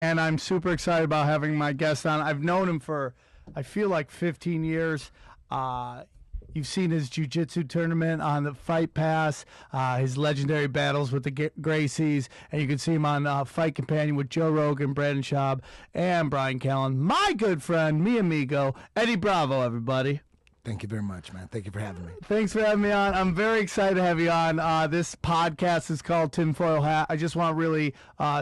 And I'm super excited about having my guest on. I've known him for, I feel like 15 years. You've seen his jiu-jitsu tournament on the Fight Pass, his legendary battles with the Gracies, and you can see him on Fight Companion with Joe Rogan, Brandon Schaub, and Brian Callen. My good friend, mi amigo, Eddie Bravo, everybody. Thank you very much, man. Thank you for having me. Thanks for having me on. I'm very excited to have you on. This podcast is called Tinfoil Hat. I just want to really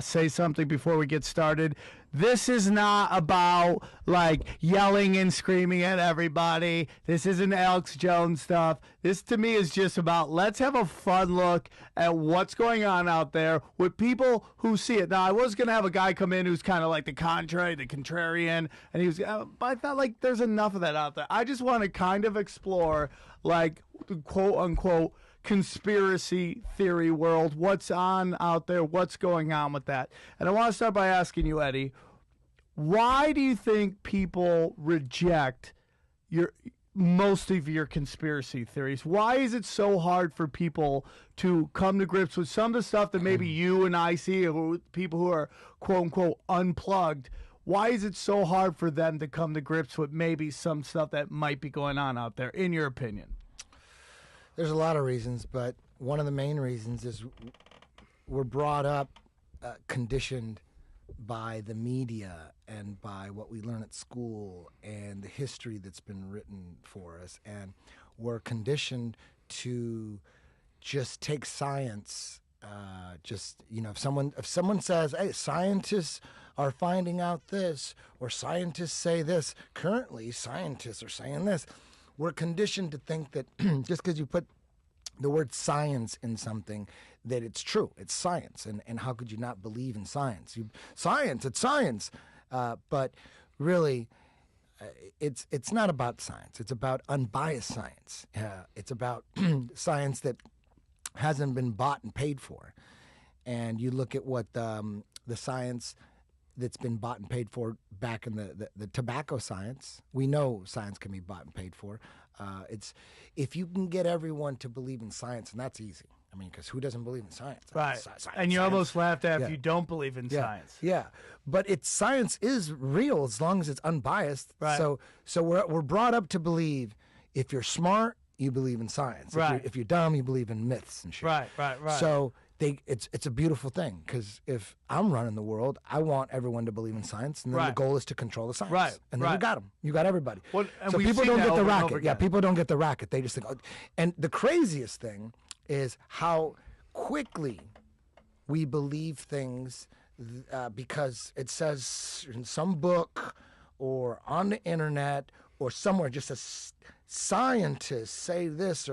say something before we get started. This is not about like yelling and screaming at everybody. This isn't Alex Jones stuff. This to me is just about let's have a fun look at what's going on out there with people who see it. Now, I was going to have a guy come in who's kind of like the contrarian, and he was, but I felt like there's enough of that out there. I just want to kind of explore like the quote unquote conspiracy theory world, what's on out there, what's going on with that. And I want to start by asking you, Eddie, why do you think people reject most of your conspiracy theories? Why is it so hard for people to come to grips with some of the stuff that maybe you and I see, or people who are quote unquote unplugged? Why is it so hard for them to come to grips with maybe some stuff that might be going on out there, in your opinion? There's a lot of reasons, but one of the main reasons is we're brought up, conditioned by the media and by what we learn at school and the history that's been written for us. And we're conditioned to just take science, if someone says, hey, scientists are finding out this, or scientists say this, currently scientists are saying this, we're conditioned to think that just because you put the word science in something, that it's true. It's science. And how could you not believe in science? It's science. But really, it's not about science. It's about unbiased science. It's about science that hasn't been bought and paid for. And you look at what the science that's been bought and paid for back in the tobacco science. We know science can be bought and paid for. It's if you can get everyone to believe in science, and that's easy. I mean, because who doesn't believe in science? Right. And you almost laughed at if you don't believe in science. Yeah, but science is real as long as it's unbiased. Right. So we're brought up to believe if you're smart, you believe in science. Right. If you're dumb, you believe in myths and shit. Right. So it's a beautiful thing, because if I'm running the world, I want everyone to believe in science, and then the goal is to control the science. Right. And then you got them. You got everybody. Well, so people don't get the racket. Yeah, people don't get the racket. They just think, and the craziest thing is how quickly we believe things because it says in some book or on the internet or somewhere, just a scientist say this,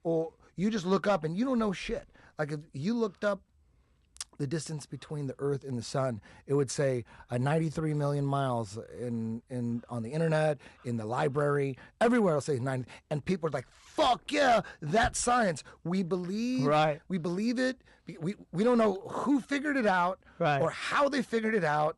or you just look up and you don't know shit. Like if you looked up the distance between the Earth and the Sun, it would say 93 million miles on the internet, in the library, everywhere it'll say 90. And people are like, fuck yeah, that's science. We believe, we believe it. We don't know who figured it out or how they figured it out.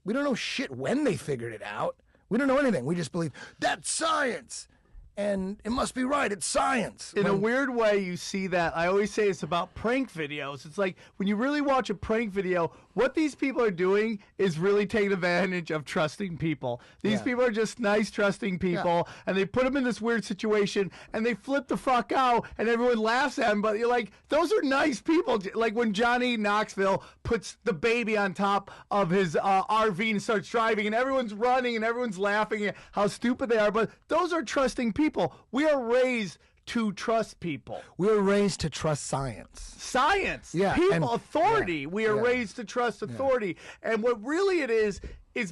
We don't know shit when they figured it out. We don't know anything. We just believe that's science. And it must be right. It's science. In a weird way, you see that. I always say it's about prank videos. It's like when you really watch a prank video, what these people are doing is really taking advantage of trusting people. These people are just nice, trusting people, and they put them in this weird situation, and they flip the fuck out, and everyone laughs at them. But you're like, those are nice people. Like when Johnny Knoxville puts the baby on top of his RV and starts driving, and everyone's running, and everyone's laughing at how stupid they are. But those are trusting people. We are raised to trust people. We are raised to trust science. Science. Yeah. People, authority. We are raised to trust authority. And what really it is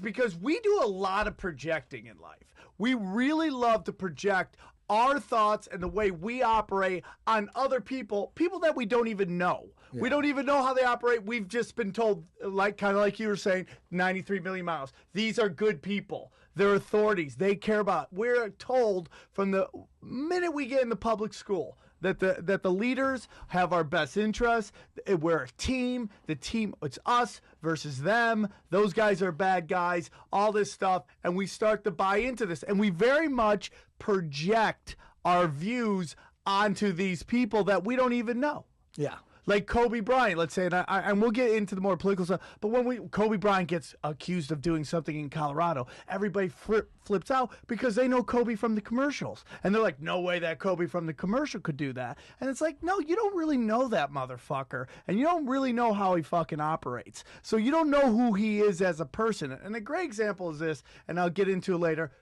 because we do a lot of projecting in life. We really love to project our thoughts and the way we operate on other people that we don't even know. Yeah. We don't even know how they operate. We've just been told, kind of like you were saying, 93 million miles. These are good people. They're authorities. They care about. We're told from the minute we get in the public school that the leaders have our best interests. We're a team. The team, it's us versus them. Those guys are bad guys. All this stuff, and we start to buy into this, and we very much project our views onto these people that we don't even know. Yeah. like Kobe Bryant, let's say, and we'll get into the more political stuff, but when Kobe Bryant gets accused of doing something in Colorado, everybody flips out because they know Kobe from the commercials. And they're like, no way that Kobe from the commercial could do that. And it's like, no, you don't really know that motherfucker. And you don't really know how he fucking operates. So you don't know who he is as a person. And a great example is this, and I'll get into it later.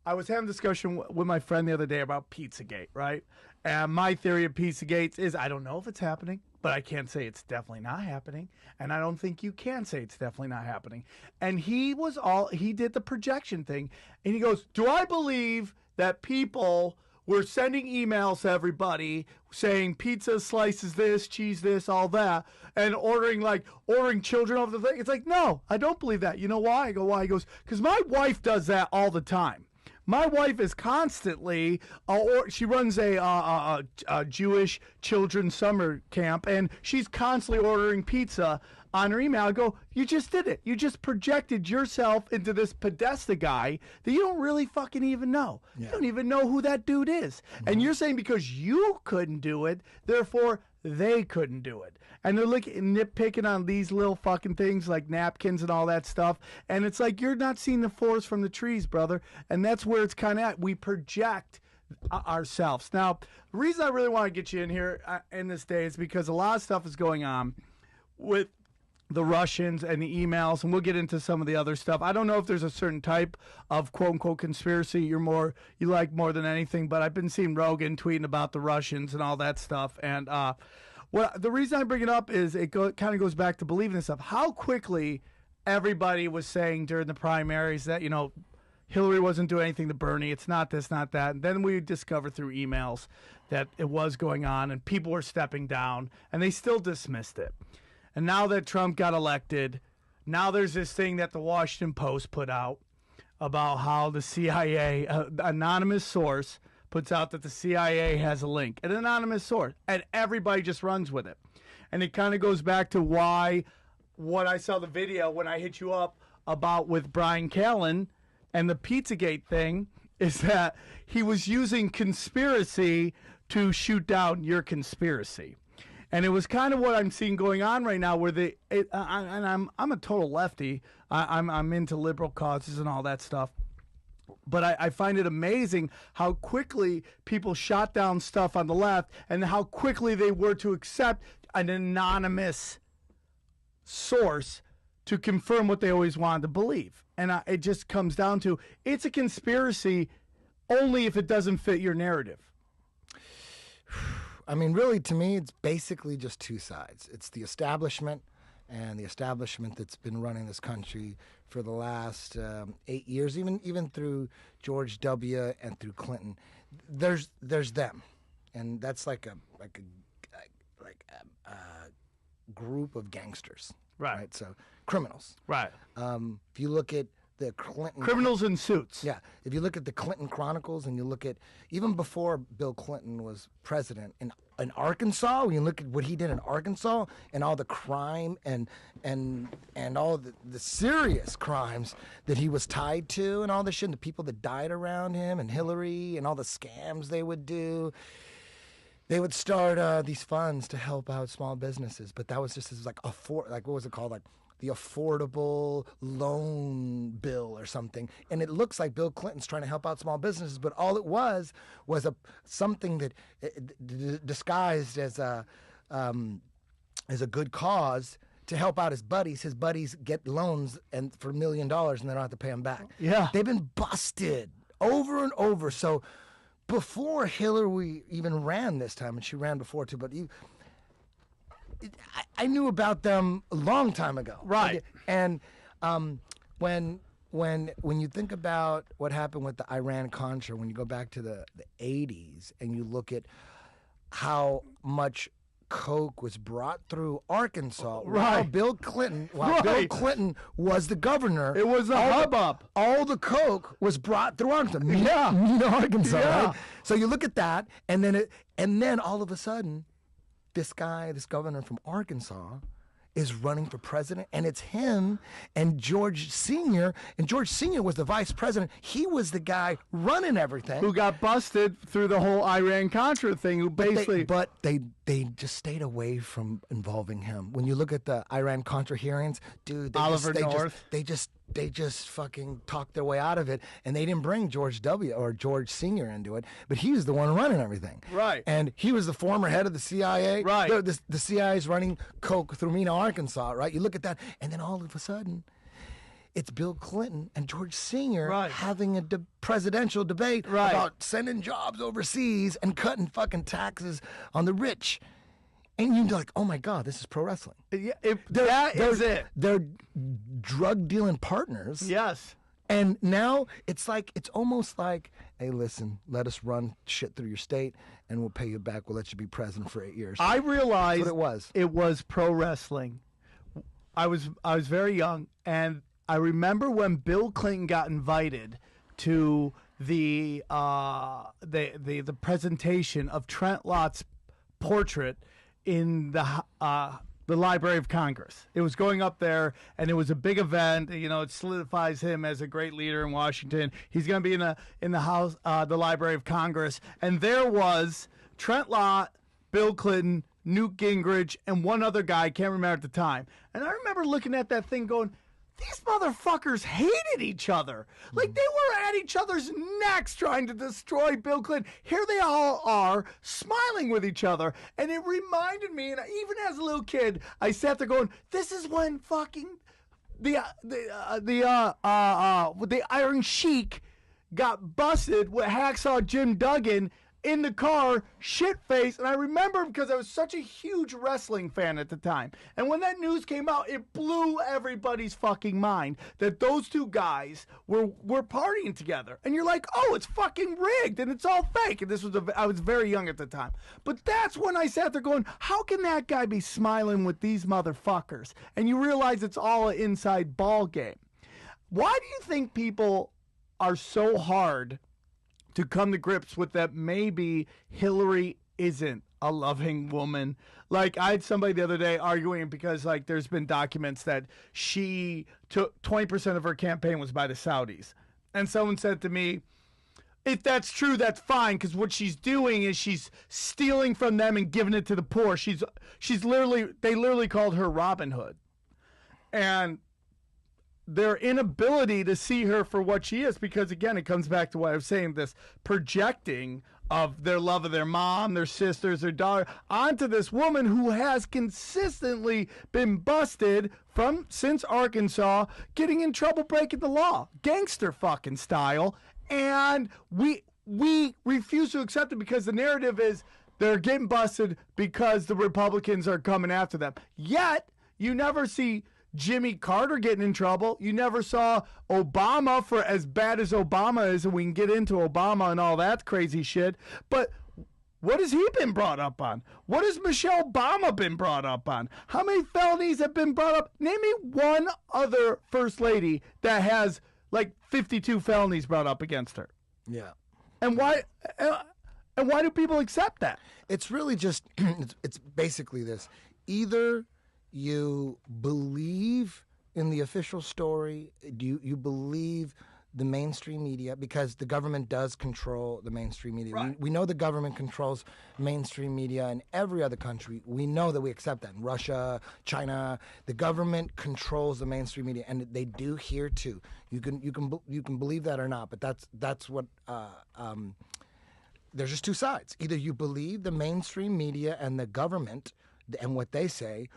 I was having a discussion with my friend the other day about Pizzagate, right? And my theory of Pizzagate is I don't know if it's happening, but I can't say it's definitely not happening. And I don't think you can say it's definitely not happening. And he did the projection thing. And he goes, do I believe that people were sending emails to everybody saying pizza slices this, cheese this, all that, and ordering children over the thing? It's like, no, I don't believe that. You know why? I go, why? He goes, because my wife does that all the time. My wife is constantly, she runs a Jewish children's summer camp, and she's constantly ordering pizza on her email. I go, you just did it. You just projected yourself into this Podesta guy that you don't really fucking even know. Yeah. You don't even know who that dude is. Mm-hmm. And you're saying because you couldn't do it, therefore they couldn't do it. And they're nitpicking on these little fucking things like napkins and all that stuff. And it's like, you're not seeing the forest from the trees, brother. And that's where it's kind of at. We project ourselves. Now, the reason I really want to get you in here in this day is because a lot of stuff is going on with the Russians and the emails, and we'll get into some of the other stuff. I don't know if there's a certain type of quote-unquote conspiracy you like more than anything, but I've been seeing Rogan tweeting about the Russians and all that stuff. And the reason I bring it up is it kind of goes back to believing this stuff. How quickly everybody was saying during the primaries that, Hillary wasn't doing anything to Bernie. It's not this, not that. And then we discovered through emails that it was going on, and people were stepping down, and they still dismissed it. And now that Trump got elected, now there's this thing that the Washington Post put out about how the CIA, anonymous source, puts out that the CIA has a link, an anonymous source, and everybody just runs with it. And it kind of goes back to what I saw the video when I hit you up about with Brian Callen and the Pizzagate thing, is that he was using conspiracy to shoot down your conspiracy. And it was kind of what I'm seeing going on right now, where I'm a total lefty. I'm into liberal causes and all that stuff. But I find it amazing how quickly people shot down stuff on the left and how quickly they were to accept an anonymous source to confirm what they always wanted to believe. And it just comes down to, it's a conspiracy only if it doesn't fit your narrative. I mean, really, to me, it's basically just two sides. It's the establishment, and the establishment that's been running this country for the last 8 years, even through George W. and through Clinton. There's them, and that's like a group of gangsters, right? So criminals, right? If you look at the Clinton criminals in suits. Yeah. If you look at the Clinton Chronicles and you look at even before Bill Clinton was president in Arkansas, when you look at what he did in Arkansas and all the crime and all the serious crimes that he was tied to and all the shit, and the people that died around him and Hillary and all the scams they would do. They would start these funds to help out small businesses, but that was just like what was it called? Like the affordable loan bill or something. And it looks like Bill Clinton's trying to help out small businesses, but all it was something that disguised as a good cause to help out his buddies. His buddies get loans for $1 million and they don't have to pay them back. Yeah. They've been busted over and over. So before Hillary even ran this time, and she ran before too, but I knew about them a long time ago. Right. And when you think about what happened with the Iran-Contra, when you go back to the 80s and you look at how much coke was brought through Arkansas while Bill Clinton was the governor. It was a hubbub. All the coke was brought through Arkansas. Arkansas, right? So you look at that, and then all of a sudden, this governor from Arkansas is running for president, and it's him and George Sr. And George Sr. was the vice president. He was the guy running everything. Who got busted through the whole Iran-Contra thing, who basically... But they just stayed away from involving him. When you look at the Iran-Contra hearings, dude, Oliver North. They just fucking talked their way out of it, and they didn't bring George W. or George Sr. into it, but he was the one running everything. Right. And he was the former head of the CIA. Right. The CIA is running coke through Mena, Arkansas, right? You look at that, and then all of a sudden, it's Bill Clinton and George Sr. Right. having a presidential debate Right. about sending jobs overseas and cutting fucking taxes on the rich. And you're like, oh my God, this is pro wrestling. Yeah, that is it. They're drug dealing partners. Yes. And now it's almost like, hey, listen, let us run shit through your state and we'll pay you back. We'll let you be president for 8 years. I realized That's what it was. It was pro wrestling. I was very young, and I remember when Bill Clinton got invited to the presentation of Trent Lott's portrait in the Library of Congress. It was going up there, and it was a big event. You know, it solidifies him as a great leader in Washington. He's going to be in the house, the Library of Congress, and there was Trent Lott, Bill Clinton, Newt Gingrich, and one other guy I can't remember at the time. And I remember looking at that thing, going, these motherfuckers hated each other. Like, they were at each other's necks trying to destroy Bill Clinton. Here they all are, smiling with each other. And it reminded me, and even as a little kid, I sat there going, this is when fucking the Iron Sheik got busted with Hacksaw Jim Duggan in the car, shit-faced. And I remember because I was such a huge wrestling fan at the time. And when that news came out, it blew everybody's fucking mind that those two guys were partying together. And you're like, oh, it's fucking rigged and it's all fake. And I was very young at the time. But that's when I sat there going, how can that guy be smiling with these motherfuckers? And you realize it's all an inside ball game. Why do you think people are so hard to come to grips with that maybe Hillary isn't a loving woman? Like, I had somebody the other day arguing because, like, there's been documents that she took 20% of her campaign was by the Saudis. And someone said to me, if that's true, that's fine, because what she's doing is she's stealing from them and giving it to the poor. They literally called her Robin Hood. And their inability to see her for what she is, because again, it comes back to what I was saying, this projecting of their love of their mom, their sisters, their daughter, onto this woman who has consistently been busted since Arkansas, getting in trouble breaking the law, gangster fucking style, and we refuse to accept it because the narrative is they're getting busted because the Republicans are coming after them. Yet, you never see Jimmy Carter getting in trouble. You never saw Obama, for as bad as Obama is, and we can get into Obama and all that crazy shit. But what has he been brought up on? What has Michelle Obama been brought up on? How many felonies have been brought up? Name me one other first lady that has like 52 felonies brought up against her. Yeah. And why do people accept that? It's really just, it's basically this. Either you believe in the official story, you believe the mainstream media, because the government does control the mainstream media. Right. We know the government controls mainstream media in every other country. We know that, we accept that. In Russia, China, the government controls the mainstream media, and they do here too. You can believe that or not, but that's what there's just two sides. Either you believe the mainstream media and the government and what they say,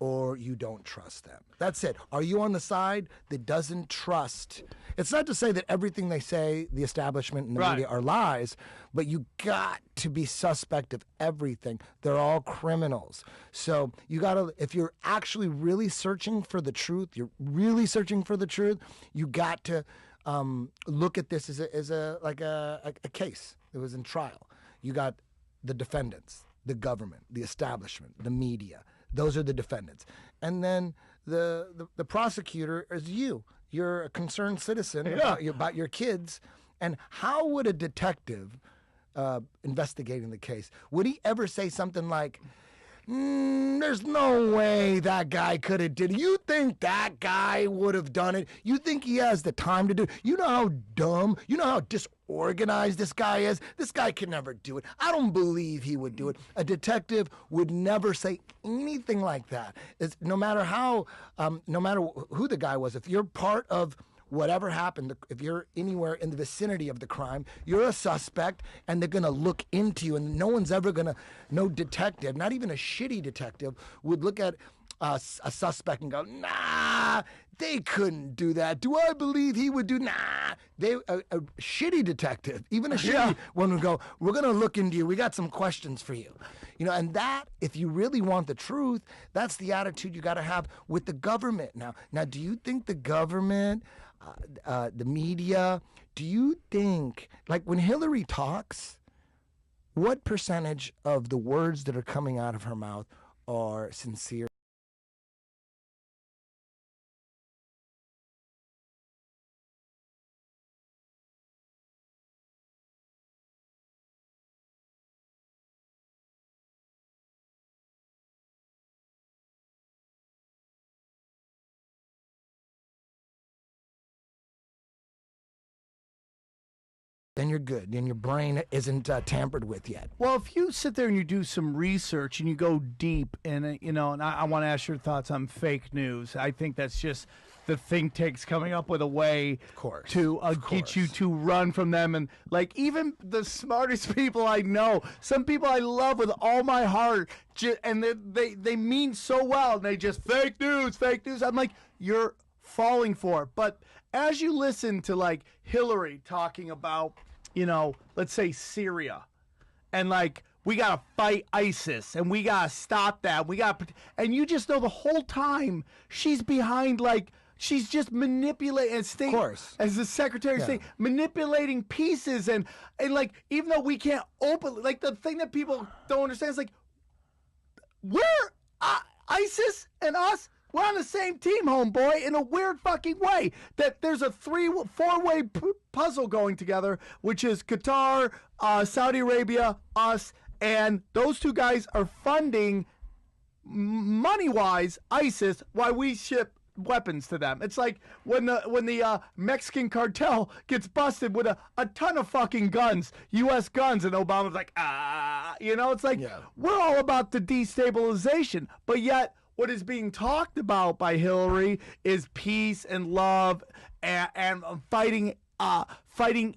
or you don't trust them. That's it. Are you on the side that doesn't trust? It's not to say that everything they say, the establishment and the media, are lies, but you got to be suspect of everything. They're all criminals. So you got to, if you're actually really searching for the truth, you got to look at this as a case that was in trial. You got the defendants, the government, the establishment, the media. Those are the defendants. And then the prosecutor is you. You're a concerned citizen about your kids. And how would a detective investigating the case, would he ever say something like, There's no way that guy could have did it. You think that guy would have done it? You think he has the time to do it? You know how dumb, you know how disorganized this guy is? This guy can never do it. I don't believe he would do it. A detective would never say anything like that. No matter how, no matter who the guy was, if you're part of whatever happened, if you're anywhere in the vicinity of the crime, you're a suspect, and they're going to look into you, and no one's ever going to, no detective, not even a shitty detective, would look at a suspect and go, nah, they couldn't do that. Do I believe he would do? Nah. A shitty detective, even a shitty one would go, we're going to look into you. We got some questions for you. You know, and that, if you really want the truth, that's the attitude you got to have with the government now. Now, do you think the government, the media, do you think, like when Hillary talks, what percentage of the words that are coming out of her mouth are sincere? Then you're good. Then your brain isn't tampered with yet. Well, if you sit there and you do some research and you go deep, and you know, and I want to ask your thoughts on fake news. I think that's just the think tanks coming up with a way to get you to run from them. And like even the smartest people I know, some people I love with all my heart, and they mean so well, and they just fake news, fake news. I'm like, you're falling for it. But as you listen to like Hillary talking about, you know, let's say Syria, and like we gotta fight ISIS and we gotta stop that. And you just know the whole time she's behind, like she's just manipulating as state, as the Secretary of State, manipulating pieces and like even though we can't open, like the thing that people don't understand is like we're ISIS and us. We're on the same team, homeboy, in a weird fucking way. That there's a four-way puzzle going together, which is Qatar, Saudi Arabia, us, and those two guys are funding, money-wise, ISIS, while we ship weapons to them. It's like when the Mexican cartel gets busted with a ton of fucking guns, U.S. guns, and Obama's like, you know, it's like we're all about the destabilization, but yet what is being talked about by Hillary is peace and love and fighting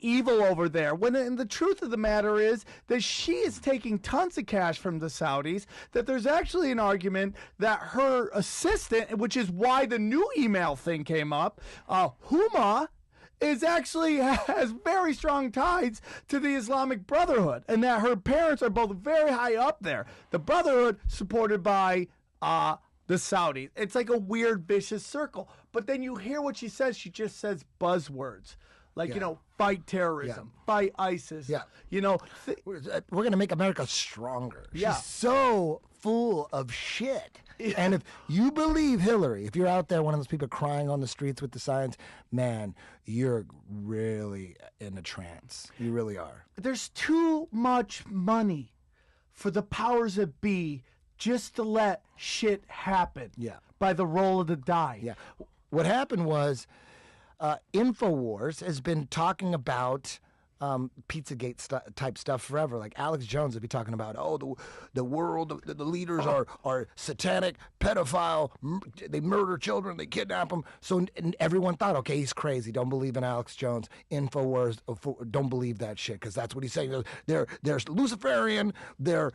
evil over there. And the truth of the matter is that she is taking tons of cash from the Saudis, that there's actually an argument that her assistant, which is why the new email thing came up, Huma, has very strong ties to the Islamic Brotherhood, and that her parents are both very high up there. The Brotherhood supported by the Saudis. It's like a weird, vicious circle. But then you hear what she says. She just says buzzwords. Like, you know, fight terrorism, fight ISIS. You know. We're going to make America stronger. She's so full of shit. And if you believe Hillary, if you're out there, one of those people crying on the streets with the signs, man, you're really in a trance. You really are. There's too much money for the powers that be just to let shit happen by the roll of the die. What happened was InfoWars has been talking about Pizzagate type stuff forever. Like Alex Jones would be talking about, the world, the leaders are satanic, pedophile, they murder children, they kidnap them. So and everyone thought, okay, he's crazy. Don't believe in Alex Jones. InfoWars, don't believe that shit because that's what he's saying. They're Luciferian. They're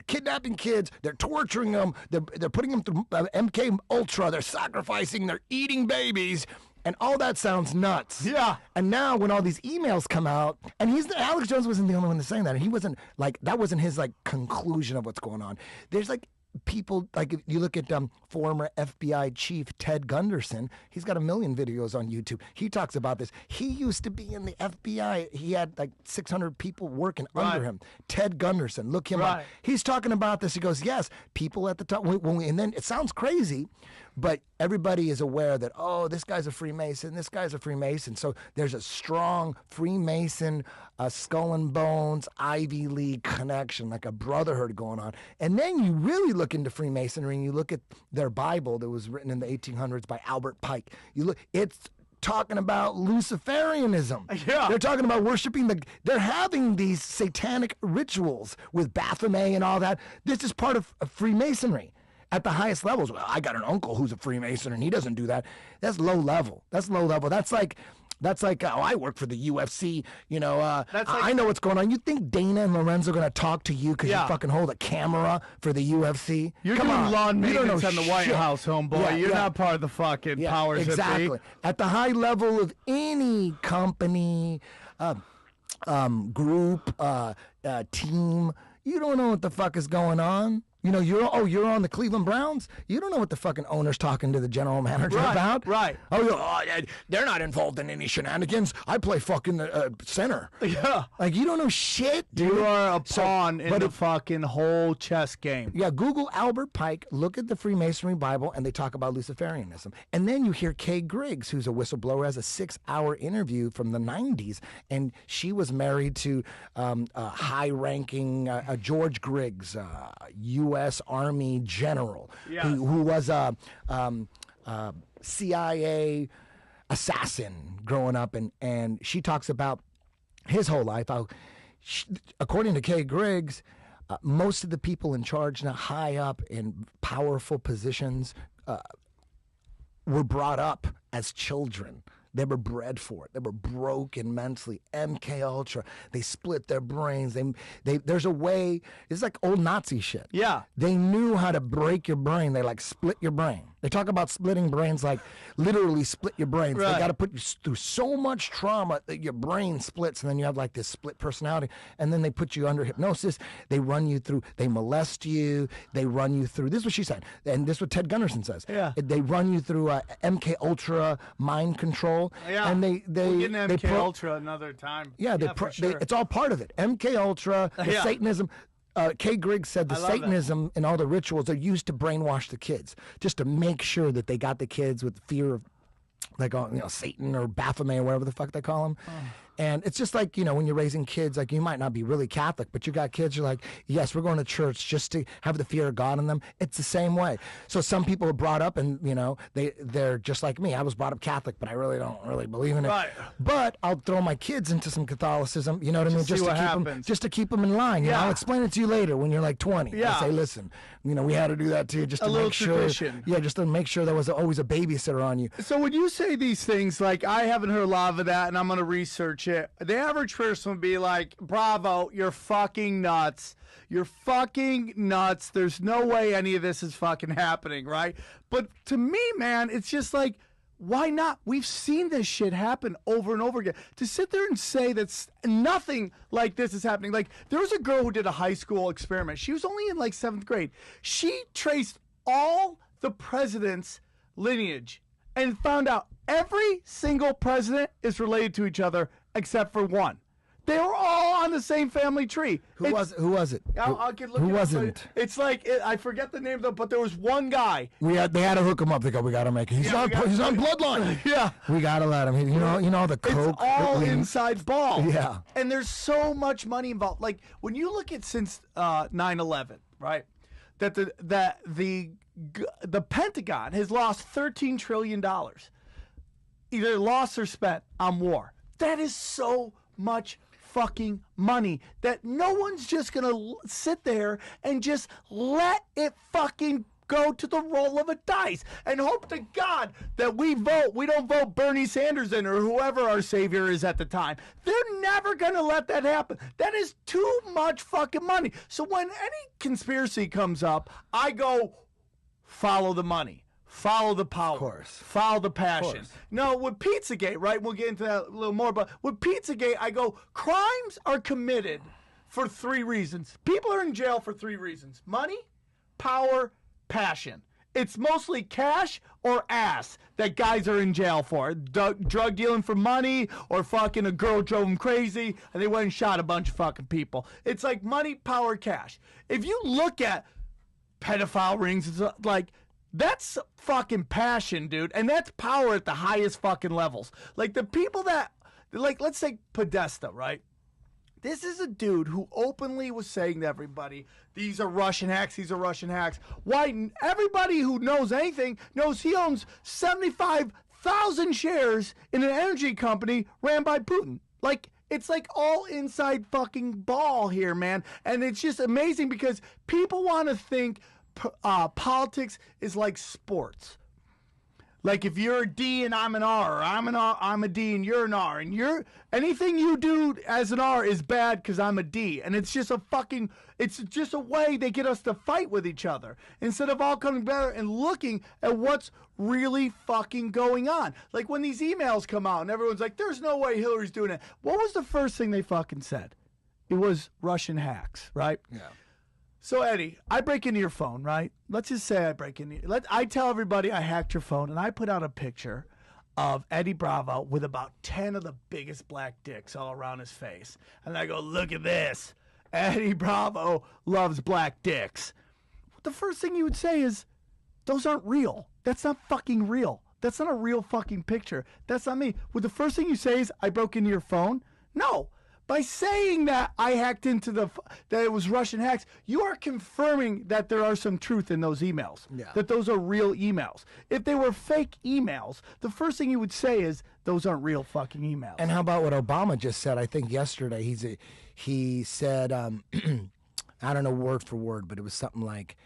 kidnapping kids. They're torturing them. They're putting them through MK Ultra. They're sacrificing. They're eating babies. And all that sounds nuts. And now when all these emails come out, and Alex Jones wasn't the only one that's saying that, and he wasn't like, that wasn't his like conclusion of what's going on. There's like people, like if you look at former FBI chief Ted Gunderson, he's got 1 million videos on YouTube. He talks about this. He used to be in the FBI. He had like 600 people working under him. Ted Gunderson, look him up. He's talking about this. He goes, yes, people at the top, and then it sounds crazy, but everybody is aware that, oh, this guy's a Freemason, this guy's a Freemason. So there's a strong Freemason, skull and bones, Ivy League connection, like a brotherhood going on. And then you really look into Freemasonry and you look at their Bible that was written in the 1800s by Albert Pike. You look, it's talking about Luciferianism. Yeah. They're talking about worshiping they're having these satanic rituals with Baphomet and all that. This is part of Freemasonry at the highest levels. Well, I got an uncle who's a Freemason and he doesn't do that. That's low level. That's low level. That's like, oh, I work for the UFC, I know what's going on. You think Dana and Lorenzo are going to talk to you because you fucking hold a camera for the UFC? You're Come doing on. lawn maintenance on the White shit. House, homeboy. Yeah, You're yeah. not part of the fucking powers exactly. that be. At the high level of any company, group, team, you don't know what the fuck is going on. You're on the Cleveland Browns. You don't know what the fucking owner's talking to the general manager about. Right. They're not involved in any shenanigans. I play fucking center. Yeah. Like, you don't know shit, dude. You are a pawn in the fucking whole chess game. Yeah, Google Albert Pike, look at the Freemasonry Bible, and they talk about Luciferianism. And then you hear Kay Griggs, who's a whistleblower, has a 6-hour interview from the 90s, and she was married to a high-ranking George Griggs, U.S. Army general, who was a CIA assassin growing up, and she talks about his whole life. According to Kay Griggs, most of the people in charge now, high up in powerful positions, were brought up as children. They were bred for it. They were broken mentally. MK Ultra. They split their brains. There's a way. It's like old Nazi shit. Yeah. They knew how to break your brain. They like split your brain. They talk about splitting brains, like literally split your brains. Right. They got to put you through so much trauma that your brain splits, and then you have like this split personality. And then they put you under hypnosis. They run you through. They molest you. They run you through. This is what she said, and this is what Ted Gunderson says. Yeah. They run you through MK Ultra mind control. Yeah. And we'll get into MK Ultra another time. Yeah. For sure. It's all part of it. MK Ultra, the Satanism. Kay Griggs said the Satanism and all the rituals are used to brainwash the kids, just to make sure that they got the kids with fear of, like, Satan or Baphomet or whatever the fuck they call him. And it's just like, when you're raising kids, like, you might not be really Catholic, but you got kids, you're like, yes, we're going to church just to have the fear of God in them. It's the same way. So some people are brought up and, they're just like me. I was brought up Catholic, but I really don't really believe in it. Right. But I'll throw my kids into some Catholicism, you know what I mean? Just to keep them in line. I'll explain it to you later when you're like 20. Yeah. I'll say, listen, we had to do that too, just to make sure. Tradition. Yeah, just to make sure there was always a babysitter on you. So when you say these things, like, I haven't heard a lot of that, and I'm going to research it. The average person would be like, bravo, you're fucking nuts. You're fucking nuts. There's no way any of this is fucking happening, right? But to me, man, it's just like, why not? We've seen this shit happen over and over again. To sit there and say that nothing like this is happening. Like, there was a girl who did a high school experiment. She was only in like 7th grade. She traced all the presidents' lineage and found out every single president is related to each other except for one. They were all on the same family tree. Who was it? I'll get Who wasn't? It's like, I forget the name, though, but there was one guy. They had to hook him up. They go, we got to make it. He's on Bloodline. Yeah. We got to let him. You know the coke. It's all inside ball. Yeah. And there's so much money involved. Like, when you look at since 9/11, right, that the Pentagon has lost $13 trillion, either lost or spent on war. That is so much fucking money that no one's just gonna sit there and just let it fucking go to the roll of a dice and hope to God that we don't vote Bernie Sanders in or whoever our savior is at the time. They're never gonna let that happen. That is too much fucking money. So when any conspiracy comes up, I go, follow the money. Follow the power. Of course. Follow the passion. No, with Pizzagate, right? We'll get into that a little more. But with Pizzagate, I go, crimes are committed for 3 reasons. People are in jail for 3 reasons. Money, power, passion. It's mostly cash or ass that guys are in jail for. Drug dealing for money, or fucking a girl drove them crazy and they went and shot a bunch of fucking people. It's like money, power, cash. If you look at pedophile rings, it's like, That's fucking passion, dude. And that's power at the highest fucking levels. Like the people that, like, let's say Podesta, right? This is a dude who openly was saying to everybody, these are Russian hacks, these are Russian hacks. Why? Everybody who knows anything knows he owns 75,000 shares in an energy company ran by Putin. Like, it's like all inside fucking ball here, man. And it's just amazing because people want to think politics is like sports. Like if you're a D and I'm an R, or I'm a D and you're an R, and anything you do as an R is bad because I'm a D, and it's just a way they get us to fight with each other instead of all coming together and looking at what's really fucking going on. Like when these emails come out and everyone's like, "There's no way Hillary's doing it." What was the first thing they fucking said? It was Russian hacks, right? Yeah. So, Eddie, I break into your phone, right? Let's just say I break into I tell everybody I hacked your phone, and I put out a picture of Eddie Bravo with about 10 of the biggest black dicks all around his face. And I go, look at this. Eddie Bravo loves black dicks. The first thing you would say is, those aren't real. That's not fucking real. That's not a real fucking picture. That's not me. Would the first thing you say is, I broke into your phone? No. By saying that I hacked into that it was Russian hacks, you are confirming that there are some truth in those emails. Yeah. That those are real emails. If they were fake emails, the first thing you would say is those aren't real fucking emails. And how about what Obama just said? I think yesterday he said, I don't know word for word, but it was something like,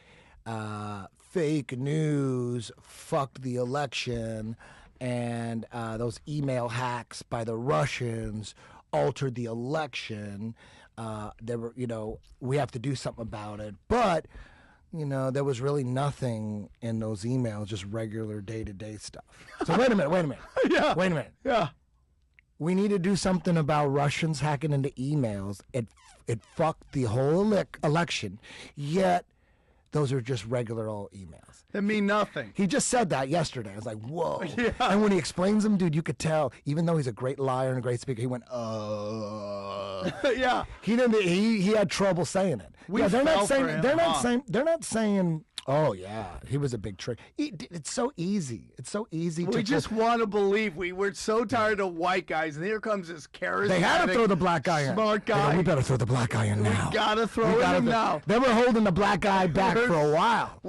fake news fucked the election, and those email hacks by the Russians altered the election. There were, we have to do something about it. But, there was really nothing in those emails, just regular day-to-day stuff. So wait a minute. Yeah. Wait a minute. Yeah. We need to do something about Russians hacking into emails. It fucked the whole election. Yet those are just regular old emails. They mean nothing. He just said that yesterday. I was like, whoa. Yeah. And when he explains them, dude, you could tell, even though he's a great liar and a great speaker, he went, Yeah. He didn't. He had trouble saying it. They're not saying. Oh yeah, he was a big trick. It's so easy. It's so easy. We just want to believe. We're so tired of white guys, and here comes this charismatic. They had to throw the black guy in. Smart guy. We better throw the black guy in now. We gotta throw him now. They were holding the black guy back for a while.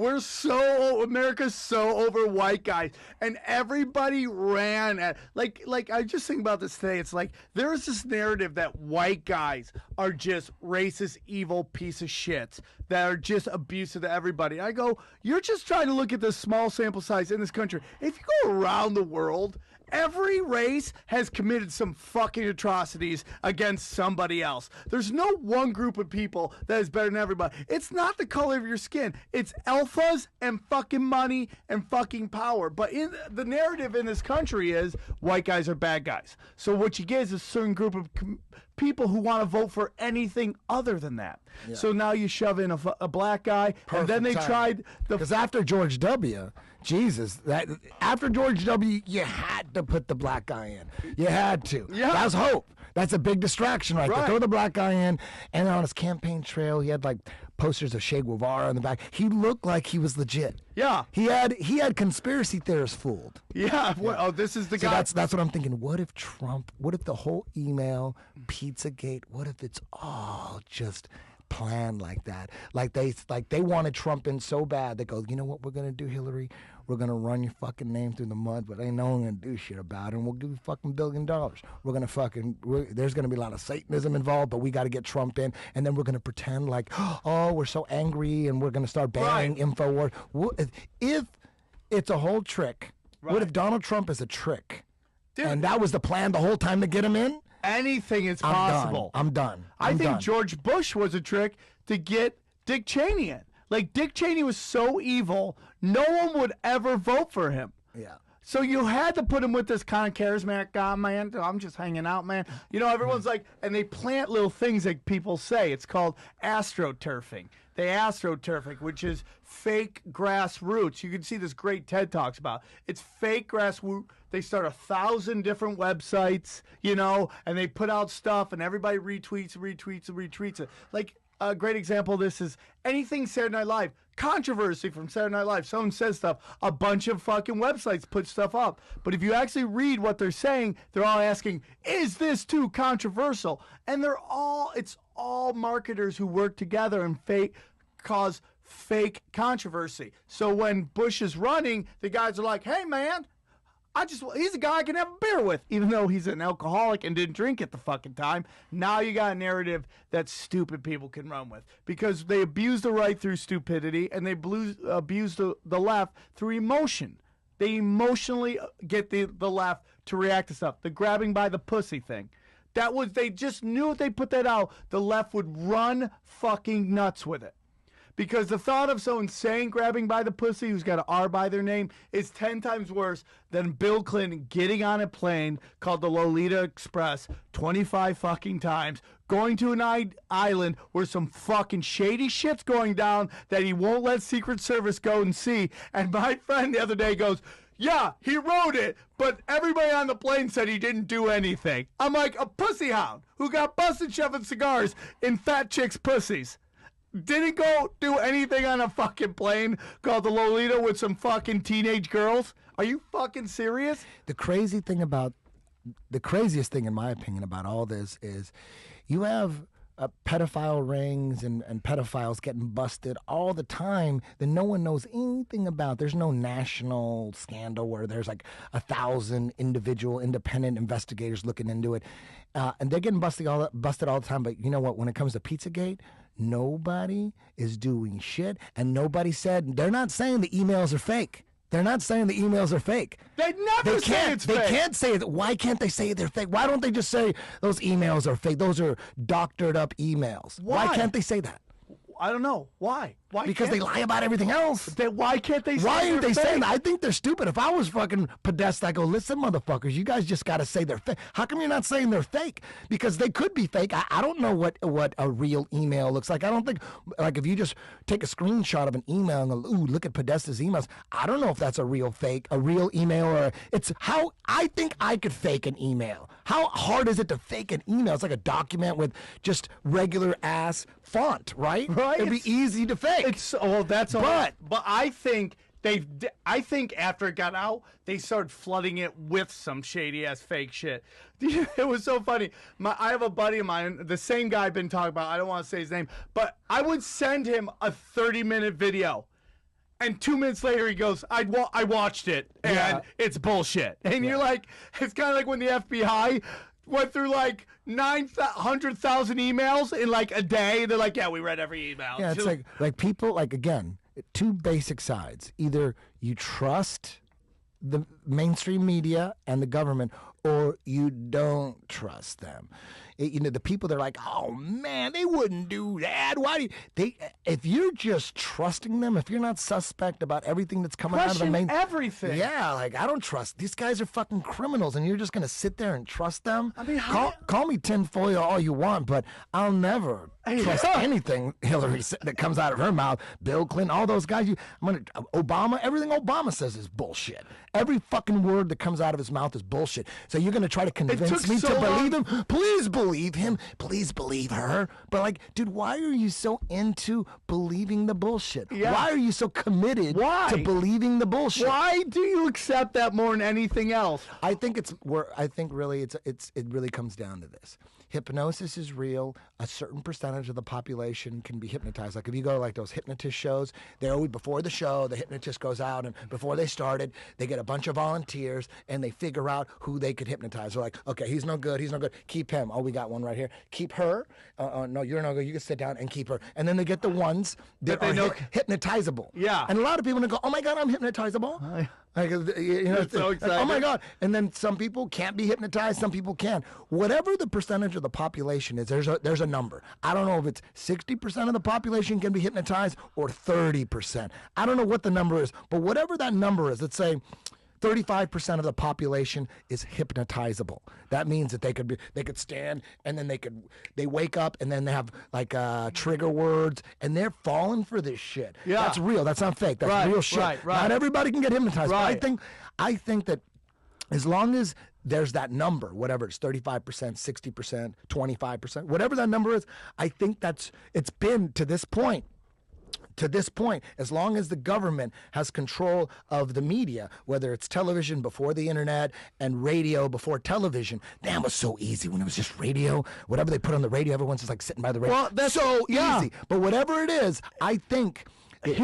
America's so over white guys, and everybody ran at like I just think about this today. It's like there's this narrative that white guys are just racist, evil piece of shits that are just abusive to everybody. I go, you're just trying to look at the small sample size in this country. If you go around the world, every race has committed some fucking atrocities against somebody else. There's no one group of people that is better than everybody. It's not the color of your skin. It's alphas and fucking money and fucking power. But in the narrative in this country is white guys are bad guys. So what you get is a certain group of people who want to vote for anything other than that. Yeah. So now you shove in a black guy, and then they tried because after George W., after George W., you had to put the black guy in. You had to. Yeah. That was hope. That's a big distraction right there. Throw the black guy in, and on his campaign trail, he had like posters of Che Guevara on the back. He looked like he was legit. Yeah. He had conspiracy theorists fooled. Yeah. Oh, this is the guy. That's what I'm thinking. What if the whole email, Pizzagate, what if it's all just planned like that? Like they wanted Trump in so bad, they go, you know what we're going to do, Hillary? We're going to run your fucking name through the mud, but ain't no one going to do shit about it, and we'll give you fucking $1 billion. We're going to there's going to be a lot of Satanism involved, but we got to get Trump in, and then we're going to pretend like, oh, we're so angry, and we're going to start banning InfoWars. If it's a whole trick, what if Donald Trump is a trick? Dude. And that was the plan the whole time to get him in? Anything is possible. I'm done. I think George Bush was a trick to get Dick Cheney in. Like, Dick Cheney was so evil, no one would ever vote for him. Yeah. So you had to put him with this kind of charismatic guy, man. I'm just hanging out, man. Everyone's like, and they plant little things that people say. It's called astroturfing. They astroturfing, which is fake grassroots. You can see this great TED Talks about. It's fake grassroots. They start 1,000 different websites, and they put out stuff, and everybody retweets it. Like, a great example of this is anything Saturday Night Live. Controversy from Saturday Night Live. Someone says stuff. A bunch of fucking websites put stuff up. But if you actually read what they're saying, they're all asking, is this too controversial? And it's all marketers who work together and cause fake controversy. So when Bush is running, the guys are like, hey man, he's a guy I can have a beer with, even though he's an alcoholic and didn't drink at the fucking time. Now you got a narrative that stupid people can run with because they abuse the right through stupidity and they abuse the left through emotion. They emotionally get the left to react to stuff. The grabbing by the pussy thing. They just knew if they put that out, the left would run fucking nuts with it. Because the thought of someone saying grabbing by the pussy who's got an R by their name is 10 times worse than Bill Clinton getting on a plane called the Lolita Express 25 fucking times, going to an island where some fucking shady shit's going down that he won't let Secret Service go and see. And my friend the other day goes, yeah, he wrote it, but everybody on the plane said he didn't do anything. I'm like, a pussy hound who got busted shoving cigars in fat chicks' pussies. Didn't go do anything on a fucking plane called the Lolita with some fucking teenage girls? Are you fucking serious? The craziest thing in my opinion about all this is you have pedophile rings and pedophiles getting busted all the time that no one knows anything about. There's no national scandal where there's like 1,000 individual independent investigators looking into it. And they're getting busted all the time. But you know what? When it comes to Pizzagate, nobody is doing shit. And they're not saying the emails are fake. They're not saying the emails are fake. They never say it's fake. They can't say it. Why can't they say they're fake? Why don't they just say those emails are fake? Those are doctored up emails. Why can't they say that? I don't know. Why? Because they lie about everything else. Why can't they say Why aren't they fake? saying that? I think they're stupid. If I was fucking Podesta, I go, listen, motherfuckers, you guys just got to say they're fake. How come you're not saying they're fake? Because they could be fake. I don't know what a real email looks like. I don't think, like, if you just take a screenshot of an email and go, ooh, look at Podesta's emails, I don't know if that's a real email, or it's how I think I could fake an email. How hard is it to fake an email? It's like a document with just regular ass font, right? Right. It'd be easy to fake. But I think after it got out, they started flooding it with some shady ass fake shit. It was so funny. I have a buddy of mine, the same guy I've been talking about. I don't want to say his name, but I would send him a 30-minute video. And 2 minutes later, he goes, I watched it, and it's bullshit. And you're like, it's kind of like when the FBI went through like 900,000 emails in like a day. They're like, yeah, we read every email. Yeah, it's like people, like, again, two basic sides. Either you trust the mainstream media and the government, or you don't trust them. The people, they're like, oh man, they wouldn't do that. Why do you? If you're just trusting them, if you're not suspect about everything that's coming out of the main everything. Yeah, like, I don't trust these guys. Are fucking criminals, and you're just gonna sit there and trust them. I mean, call me tinfoil all you want, but I'll never trust anything Hillary that comes out of her mouth. Bill Clinton, all those guys. Obama, everything Obama says is bullshit. Every fucking word that comes out of his mouth is bullshit. So you're gonna try to convince me to believe him? Please believe him. Please believe her. But, like, dude, why are you so into believing the bullshit? Yeah. Why are you so committed to believing the bullshit? Why do you accept that more than anything else? I think it really comes down to this. Hypnosis is real. A certain percentage of the population can be hypnotized. Like, if you go to like those hypnotist shows, they're always, before the show, the hypnotist goes out, and before they started, they get a bunch of volunteers and they figure out who they could hypnotize. They're like, okay, he's no good. Keep him. Oh, we got one right here. Keep her. No, you're no good. You can sit down and keep her. And then they get the ones that are hypnotizable. Yeah. And a lot of people go, oh my God, I'm hypnotizable. Like, it's so exciting. Oh my God. And then some people can't be hypnotized, some people can. Whatever the percentage of the population is, there's a number. I don't know if it's 60% of the population can be hypnotized or 30%. I don't know what the number is, but whatever that number is, let's say 35% of the population is hypnotizable. That means that they could stand, and then they wake up, and then they have like trigger words, and they're falling for this shit. Yeah. That's real. That's not fake. That's real shit. Right. Not everybody can get hypnotized. Right. But I think that as long as there's that number, whatever it's 35%, 60%, 25%, whatever that number is, I think it's been to this point. To this point, as long as the government has control of the media, whether it's television before the internet and radio before television, damn, it was so easy when it was just radio. Whatever they put on the radio, everyone's just like sitting by the radio. Well, that's so yeah. easy. But whatever it is, I think with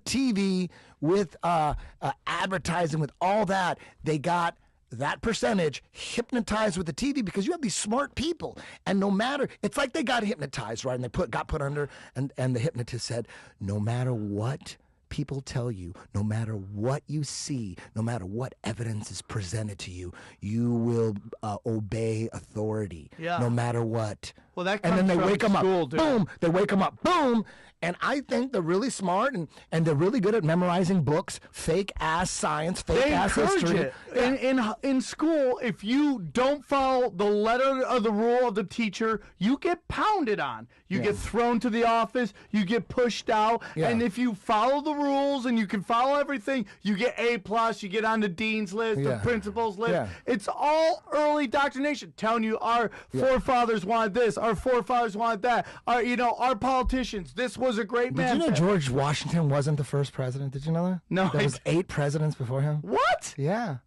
TV, with advertising, with all that, they got that percentage hypnotized with the TV, because you have these smart people, and no matter, it's like they got hypnotized, right? And they got put under, and the hypnotist said, no matter what people tell you, no matter what you see, no matter what evidence is presented to you, you will obey authority, no matter what. Well, that comes and then they from wake them school, up, dude. boom. They wake them up, boom. And I think they're really smart, and they're really good at memorizing books, fake ass science, fake ass history. It. In school, if you don't follow the letter of the rule of the teacher, you get pounded on. You get thrown to the office. You get pushed out. Yeah. And if you follow the rules and you can follow everything, you get A+. You get on the dean's list, the principal's list. Yeah. It's all early indoctrination, telling you our forefathers wanted this, our forefathers wanted that. Our politicians. This was a great man. Did you know George Washington wasn't the first president? Did you know that? No. There was 8 presidents before him. What? Yeah.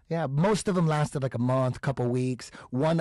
Yeah, most of them lasted like a month, couple weeks. One,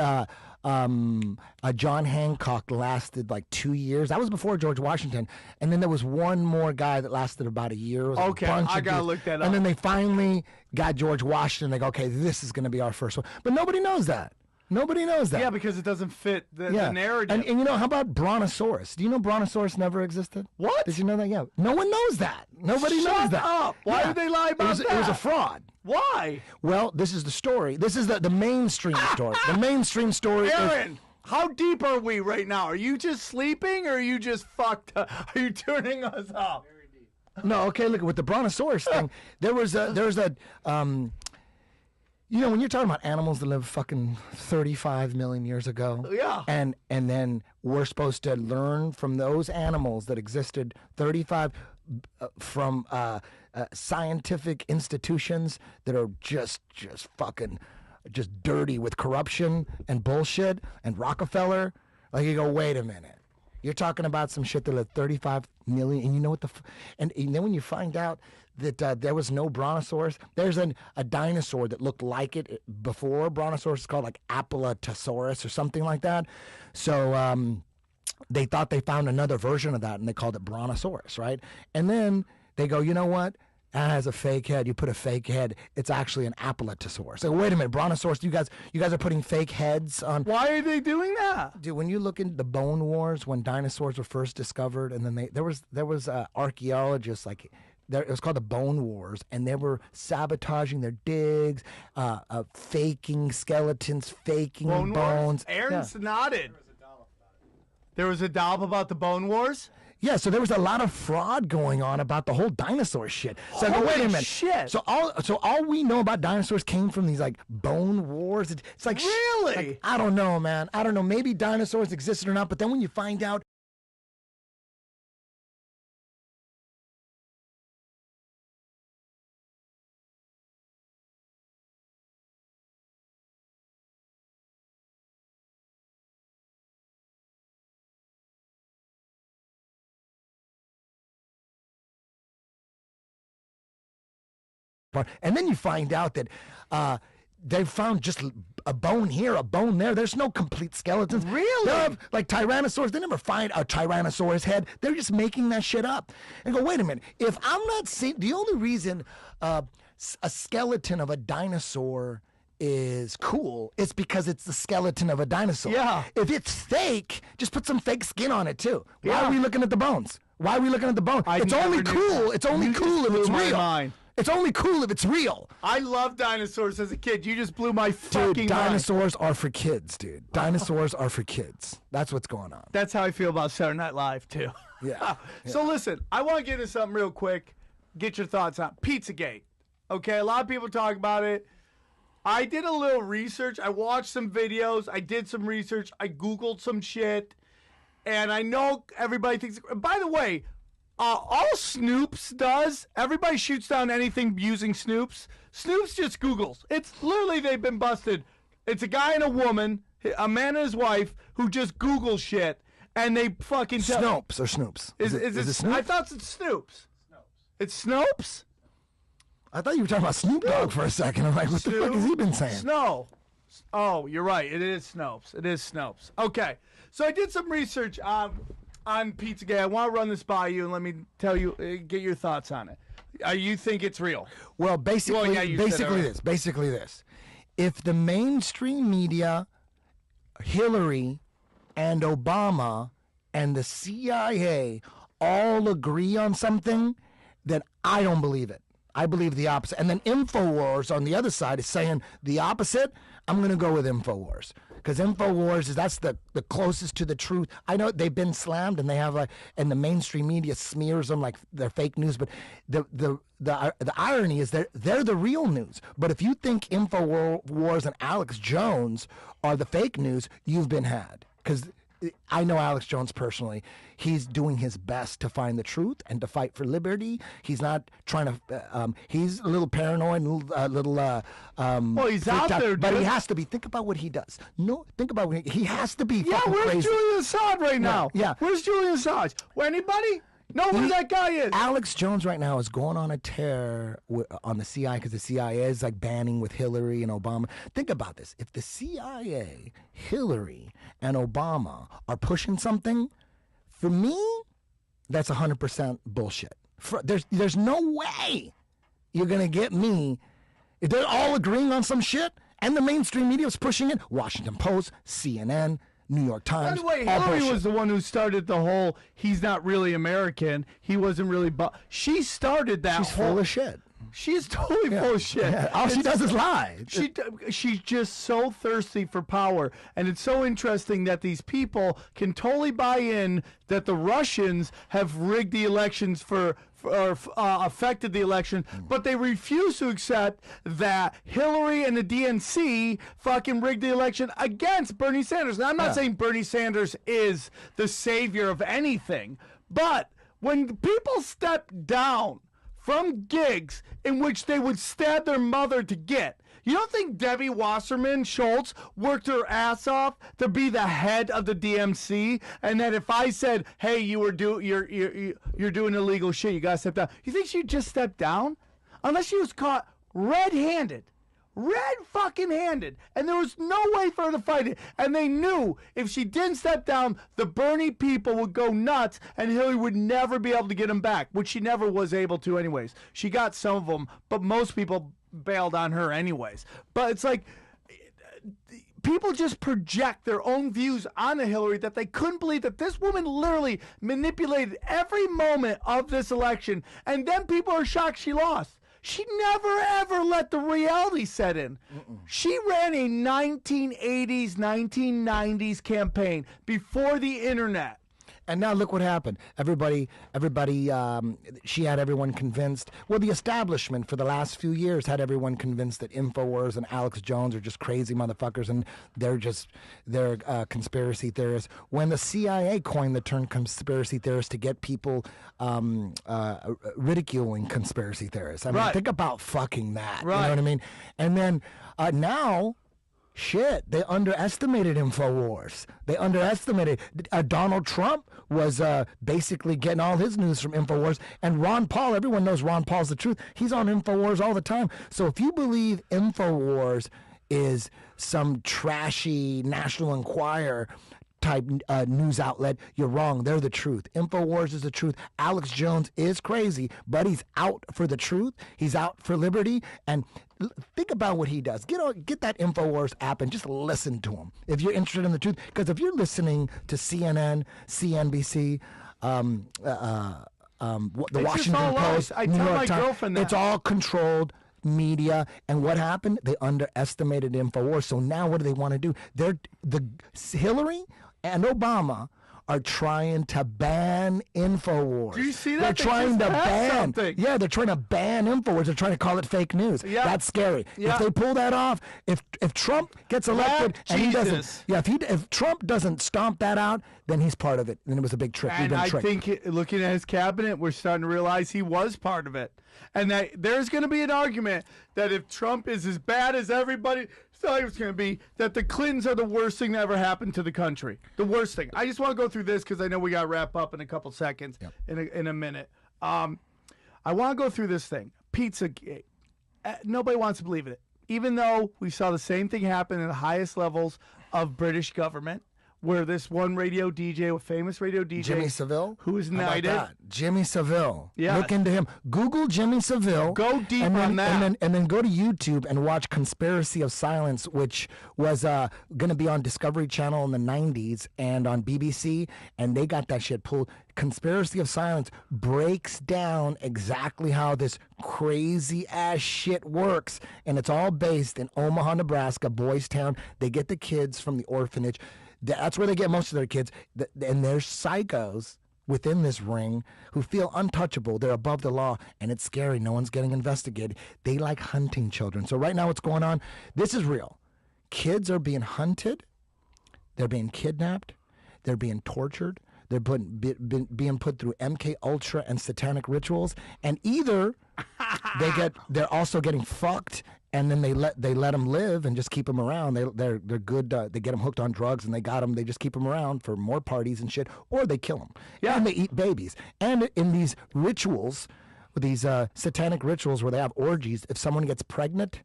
John Hancock lasted like 2 years. That was before George Washington. And then there was one more guy that lasted about a year. It was Okay, I gotta look that up. And then they finally got George Washington. They go, okay, this is going to be our first one. But nobody knows that. Nobody knows that. Yeah, because it doesn't fit the narrative. And you know, how about Brontosaurus? Do you know Brontosaurus never existed? What? Did you know that? Yeah. No one knows that. Nobody knows that. Shut up. Why would they lie about that? It was a fraud. Why? Well, this is the story. This is the mainstream story. The mainstream story Aaron, how deep are we right now? Are you just sleeping, or are you just fucked up? Are you turning us off? Very deep. No, okay, look, with the Brontosaurus thing, there was a you know, when you're talking about animals that live fucking 35 million years ago, and then we're supposed to learn from those animals that existed 35 from scientific institutions that are just fucking just dirty with corruption and bullshit and Rockefeller. Like, you go, wait a minute. You're talking about some shit that lived 35 million, and you know what and then when you find out that there was no Brontosaurus, there's a dinosaur that looked like it before Brontosaurus. It's called like Apatosaurus or something like that. So they thought they found another version of that, and they called it Brontosaurus, right? And then they go, you know what? That has a fake head. You put a fake head. It's actually an Apatosaurus. So wait a minute, Brontosaurus. You guys are putting fake heads on. Why are they doing that? Dude, when you look into the bone wars, when dinosaurs were first discovered, and then there was archaeologists like. It was called the Bone Wars, and they were sabotaging their digs, faking skeletons, faking bones. Aaron's nodded. There was a dollop about the Bone Wars? Yeah, so there was a lot of fraud going on about the whole dinosaur shit. So I go, wait a minute. Shit. So all we know about dinosaurs came from these like bone wars. It's like really? Like, I don't know, man. I don't know. Maybe dinosaurs existed or not, but then when you find out. And then you find out that they've found just a bone here, a bone there. There's no complete skeletons. Really? Like Tyrannosaurus, they never find a Tyrannosaurus head. They're just making that shit up. And go, wait a minute. If I'm not seeing, the only reason a skeleton of a dinosaur is cool, it's because it's the skeleton of a dinosaur. Yeah. If it's fake, just put some fake skin on it too. Why are we looking at the bones? Why are we looking at the bones? It's only cool. It's only cool if it's real. It's only cool if it's real. I loved dinosaurs as a kid. You just blew my fucking dinosaurs are for kids, dude. Dinosaurs are for kids. That's what's going on. That's how I feel about Saturday Night Live, too. Yeah. So listen, I want to get into something real quick. Get your thoughts on Pizzagate. Okay, a lot of people talk about it. I did a little research. I watched some videos. I did some research. I Googled some shit. And I know everybody thinks... By the way, all Snoops does, everybody shoots down anything using Snoops. Snoops just Googles. It's literally, they've been busted. It's a guy and a woman, a man and his wife, who just Google shit, and they fucking Snopes or Snoops? Is it Snoops? I thought it's Snoops. It's Snopes? I thought you were talking about Snoop Dogg for a second. I'm like, what the fuck has he been saying? Snow. Oh, you're right. It is Snopes. It is Snopes. Okay. So I did some research on Pizzagate. I want to run this by you and let me tell you, get your thoughts on it. You think it's real? Well, basically this. If the mainstream media, Hillary and Obama and the CIA all agree on something, then I don't believe it. I believe the opposite. And then InfoWars on the other side is saying the opposite. I'm going to go with InfoWars. Because InfoWars that's the closest to the truth. I know they've been slammed and they have and the mainstream media smears them like they're fake news. But the irony is they're the real news. But if you think InfoWars and Alex Jones are the fake news, you've been had. Because I know Alex Jones personally. He's doing his best to find the truth and to fight for liberty. He's not trying to. He's a little paranoid, well, he's out there, but dude. he has to be. Think about what he does. No, think about what he has to be. Yeah, where's crazy. Julian Assange right now? Yeah. Where's Julian Assange? Anybody? No, where that guy is. Alex Jones right now is going on a tear on the CIA because the CIA is like banning with Hillary and Obama. Think about this. If the CIA, Hillary, and Obama are pushing something, for me, that's 100% bullshit. There's no way you're going to get me. If they're all agreeing on some shit and the mainstream media is pushing it, Washington Post, CNN, New York Times. By the way, Hillary was the one who started the whole, he's not really American. He wasn't really, she started that She's full of shit. She's totally full of shit. Yeah. All she does is lie. She's just so thirsty for power. And it's so interesting that these people can totally buy in that the Russians have rigged the elections affected the election, but they refuse to accept that Hillary and the DNC fucking rigged the election against Bernie Sanders. Now, I'm not saying Bernie Sanders is the savior of anything, but when people step down from gigs in which they would stab their mother to get, you don't think Debbie Wasserman Schultz worked her ass off to be the head of the DMC, and that if I said, "Hey, you're doing illegal shit, you gotta step down," you think she'd just step down? Unless she was caught red-handed, red-fucking-handed, and there was no way for her to fight it. And they knew if she didn't step down, the Bernie people would go nuts, and Hillary would never be able to get them back, which she never was able to anyways. She got some of them, but most people bailed on her anyways. But it's like people just project their own views onto Hillary that they couldn't believe that this woman literally manipulated every moment of this election, and then people are shocked she lost. She never ever let the reality set in. She ran a 1980s, 1990s campaign before the internet. And now look what happened. Everybody, she had everyone convinced. Well, the establishment for the last few years had everyone convinced that InfoWars and Alex Jones are just crazy motherfuckers and they're conspiracy theorists. When the CIA coined the term conspiracy theorist to get people ridiculing conspiracy theorists. I mean, think about fucking that. Right. You know what I mean? And then now... Shit, they underestimated InfoWars. They underestimated. Donald Trump was basically getting all his news from InfoWars. And Ron Paul, everyone knows Ron Paul's the truth. He's on InfoWars all the time. So if you believe InfoWars is some trashy National Enquirer type news outlet, you're wrong. They're the truth. InfoWars is the truth. Alex Jones is crazy, but he's out for the truth. He's out for liberty. And think about what he does. Get that InfoWars app and just listen to him if you're interested in the truth. Because if you're listening to CNN, CNBC, the Washington Post, New York Times, it's all controlled media. And what happened? They underestimated InfoWars. So now what do they want to do? The Hillary and Obama are trying to ban InfoWars. Do you see that? They're They trying just to passed ban. something. Yeah, they're trying to ban InfoWars. They're trying to call it fake news. Yeah. That's scary. Yeah. If they pull that off, if Trump gets elected and he doesn't, Jesus. if Trump doesn't stomp that out, then he's part of it. Then it was a big trick. And I think looking at his cabinet, we're starting to realize he was part of it. And that there's going to be an argument that if Trump is as bad as everybody thought he was going to be, that the Clintons are the worst thing that ever happened to the country. The worst thing. I just want to go through this because I know we got to wrap up in a couple seconds, in a minute. I want to go through this thing. Pizzagate. Nobody wants to believe it. Even though we saw the same thing happen in the highest levels of British government, where this one radio DJ, a famous radio DJ, Jimmy Savile, who is How about knighted. that? Jimmy Savile. Yes. Look into him. Google Jimmy Savile. Go deep and then, on that. And then go to YouTube and watch Conspiracy of Silence, which was going to be on Discovery Channel in the 90s and on BBC, and they got that shit pulled. Conspiracy of Silence breaks down exactly how this crazy ass shit works, and it's all based in Omaha, Nebraska, Boys Town. They get the kids from the orphanage. That's where they get most of their kids. And there's psychos within this ring who feel untouchable. They're above the law, and it's scary. No one's getting investigated. They like hunting children. So right now what's going on, this is real. Kids are being hunted. They're being kidnapped. They're being tortured. They're being put through MK Ultra and satanic rituals. And either they're also getting fucked, and then they let them live and just keep them around. They're good. They get them hooked on drugs, and they got them. They just keep them around for more parties and shit, or they kill them. Yeah, and they eat babies. And in these rituals, these satanic rituals where they have orgies, if someone gets pregnant,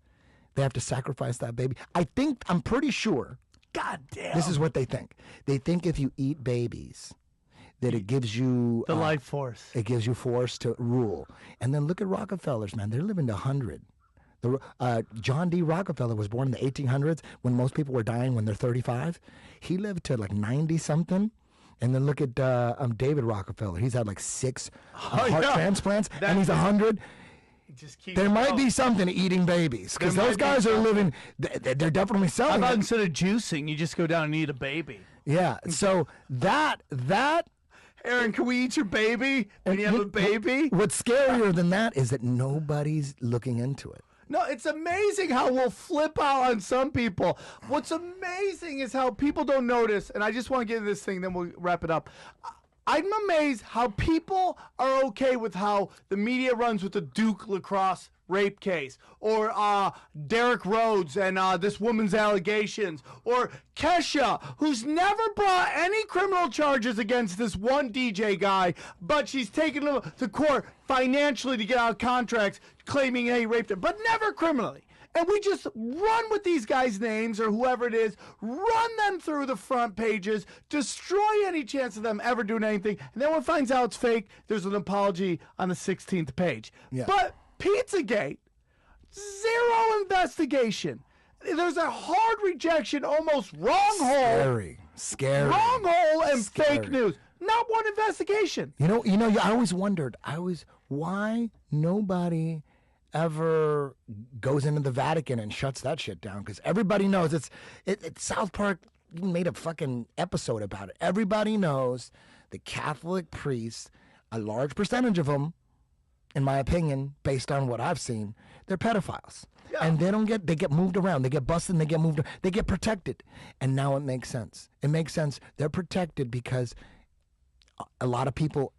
they have to sacrifice that baby. I'm pretty sure. God damn. This is what they think. They think if you eat babies, that it gives you the life force. It gives you force to rule. And then look at Rockefellers, man. They're living to 100. John D. Rockefeller was born in the 1800s when most people were dying when they're 35. He lived to like 90-something. And then look at David Rockefeller. He's had like 6 heart transplants, and he's 100. There might be something to eating babies, because those guys are living. They're definitely selling. How about it. instead of juicing, you just go down and eat a baby? Yeah. So that. Aaron, can we eat your baby when you have a baby? What's scarier than that is that nobody's looking into it. No, it's amazing how we'll flip out on some people. What's amazing is how people don't notice, and I just want to get into this thing, then we'll wrap it up. I'm amazed how people are okay with how the media runs with the Duke lacrosse rape case, or Derek Rhodes and this woman's allegations, or Kesha, who's never brought any criminal charges against this one DJ guy, but she's taken him to court financially to get out of contracts, claiming he raped her, but never criminally. And we just run with these guys' names, or whoever it is, run them through the front pages, destroy any chance of them ever doing anything, and then when it finds out it's fake, there's an apology on the 16th page. Yeah. But Pizzagate, 0 investigation. There's a hard rejection, almost wrong hole. Scary. Wrong hole and Scary. fake news. Not one investigation. You know, I always wondered, why nobody ever goes into the Vatican and shuts that shit down, because everybody knows it's South Park made a fucking episode about it. Everybody knows the Catholic priests, a large percentage of them, in my opinion, based on what I've seen, they're pedophiles. Yeah. And they get moved around. They get busted and they get moved. They get protected. And now it makes sense. It makes sense. They're protected because a lot of people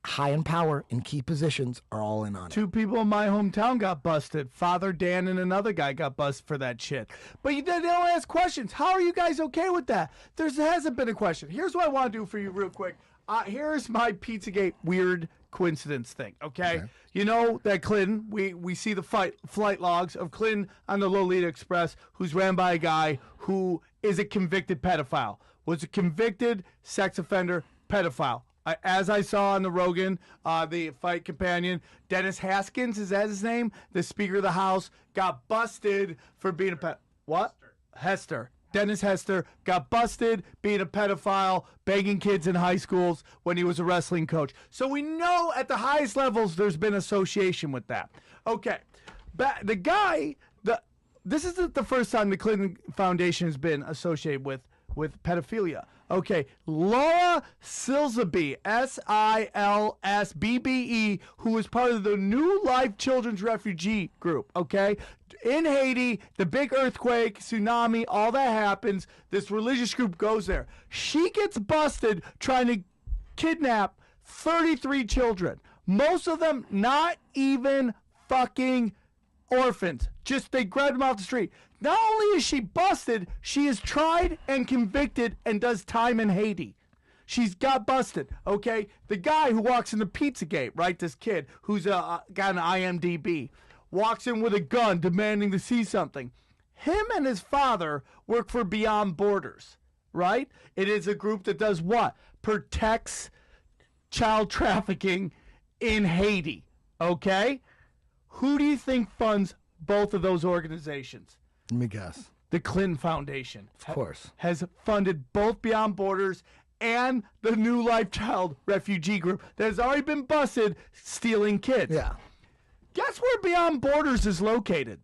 high in power in key positions are all in on it. 2 people in my hometown got busted. Father Dan and another guy got busted for that shit. But they don't ask questions. How are you guys okay with that? There hasn't been a question. Here's what I want to do for you real quick. Here's my Pizzagate weird coincidence thing, okay? You know that Clinton, we see the flight logs of Clinton on the Lolita Express, who's ran by a guy who is a convicted pedophile, was a convicted sex offender pedophile. As I saw on the Rogan, the fight companion, Dennis Haskins, is that his name? The Speaker of the House got busted for being a what? Hester. Dennis Hester got busted being a pedophile, banging kids in high schools when he was a wrestling coach. So we know at the highest levels there's been association with that. Okay. But the guy, this isn't the first time the Clinton Foundation has been associated with pedophilia. Okay, Laura Silsby, Silsbbe, who is part of the New Life Children's Refugee Group, okay? In Haiti, the big earthquake, tsunami, all that happens. This religious group goes there. She gets busted trying to kidnap 33 children. Most of them not even fucking orphans. Just they grabbed them off the street. Not only is she busted, she is tried and convicted and does time in Haiti. She's got busted, okay? The guy who walks in the Pizzagate, right, this kid who's got an IMDb, walks in with a gun demanding to see something. Him and his father work for Beyond Borders, right? It is a group that does what? Protects child trafficking in Haiti, okay? Who do you think funds both of those organizations? Let me guess. The Clinton Foundation. Of course. Has funded both Beyond Borders and the New Life Child Refugee Group that has already been busted stealing kids. Yeah. Guess where Beyond Borders is located?